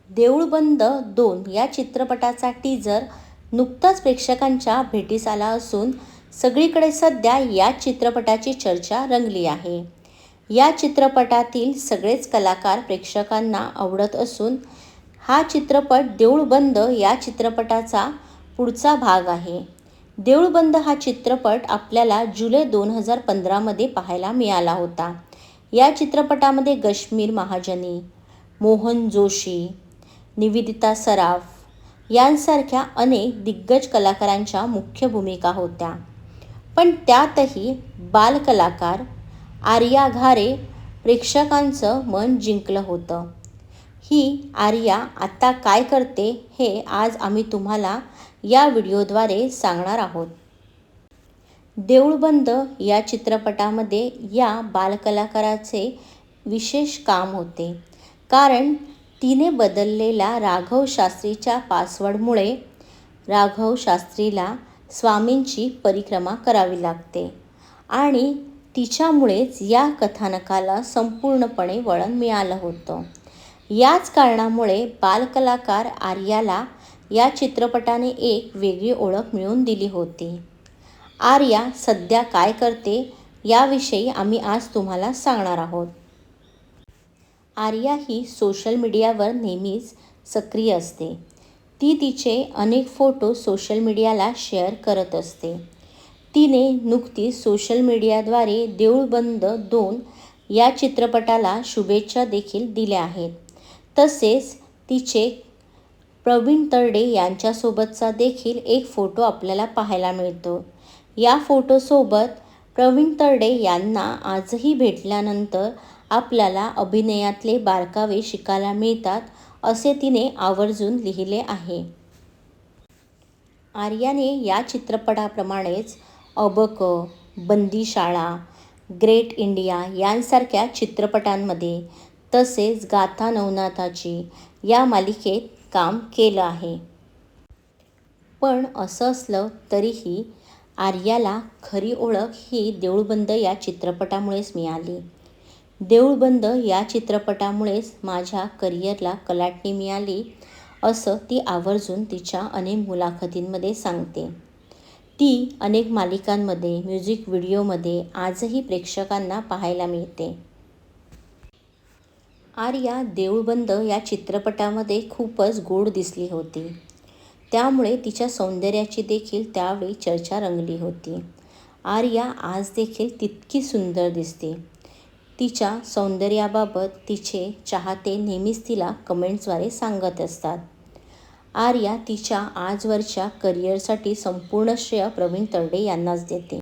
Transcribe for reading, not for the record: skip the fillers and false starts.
देऊळबंद 2 या चित्रपटाचा टीजर नुकताच प्रेक्षकांच्या भेटीस आला असून सगळीकडे सध्या या चित्रपटाची चर्चा रंगली आहे. या चित्रपटातील सगळेच कलाकार प्रेक्षकांना आवडत असून हा चित्रपट देऊळबंद या चित्रपटाचा पुढचा भाग आहे. देऊळबंद हा चित्रपट आपल्याला जुलै 2015 मध्ये पाहायला मिळाला होता. या चित्रपटामध्ये कश्मीर महाजनी, मोहन जोशी, निवेदिता सराफ यांसारख्या अनेक दिग्गज कलाकारांच्या मुख्य भूमिका होत्या. पण त्यातही बालकलाकार आर्या घारे प्रेक्षकांचं मन जिंकलं होतं. ही आर्या आता काय करते हे आज आम्ही तुम्हाला या व्हिडिओद्वारे सांगणार आहोत. देऊळबंद या चित्रपटामध्ये या बालकलाकाराचे विशेष काम होते, कारण तिने बदललेला राघव शास्त्रीच्या पासवर्डमुळे राघव शास्त्रीला स्वामींची परिक्रमा करावी लागते आणि तिच्यामुळेच या कथानकाला संपूर्णपणे वळण मिळालं होतं. याच कारणामुळे बालकलाकार आर्याला या चित्रपटाने एक वेगळी ओळख मिळवून दिली होती. आर्या सध्या काय करते याविषयी आम्ही आज तुम्हाला सांगणार आहोत. आर्या ही सोशल मीडियावर नेहमीच सक्रिय असते. ती तिचे अनेक फोटो सोशल मीडियाला शेअर करत असते. तिने नुकतीच सोशल मीडियाद्वारे देऊळबंद 2 या चित्रपटाला शुभेच्छा देखील दिल्या आहेत. तसेच तिचे प्रवीण तरडे यांच्यासोबतचा देखील एक फोटो आपल्याला पाहायला मिळतो. या फोटोसोबत प्रवीण तरडे यांना आजही भेटल्यानंतर आपल्याला अभिनयातले बारकावे शिकायला मिळतात असे तिने आवर्जून लिहिले आहे. आर्याने या चित्रपटाप्रमाणेच अबक, बंदीशाळा, ग्रेट इंडिया यांसारख्या चित्रपटांमध्ये तसेच गाथा नवनाथाची या मालिकेत काम केलं आहे. पण असं असलं तरीही आर्याला खरी ओळख ही देऊळबंद या चित्रपटामुळेच मिळाली. देऊळबंद या चित्रपटामुळेच माझ्या करिअरला कलाटणी मिळाली असं ती आवर्जून तिच्या अनेक मुलाखतींमध्ये सांगते. ती अनेक मालिकांमध्ये, म्युझिक व्हिडिओमध्ये आजही प्रेक्षकांना पाहायला मिळते. आर्या देऊळबंद या चित्रपटामध्ये खूपच गोड दिसली होती. त्यामुळे तिच्या सौंदर्याची देखील त्यावेळी चर्चा रंगली होती. आर्या आज देखील तितकी सुंदर दिसते. तिच्या सौंदर्याबाबत तिचे चाहते नेहमीच तिला कमेंट्सद्वारे सांगत असतात. आर्या तिच्या आजवरच्या करिअरसाठी संपूर्ण श्रेय प्रवीण तरडे यांनाच देते.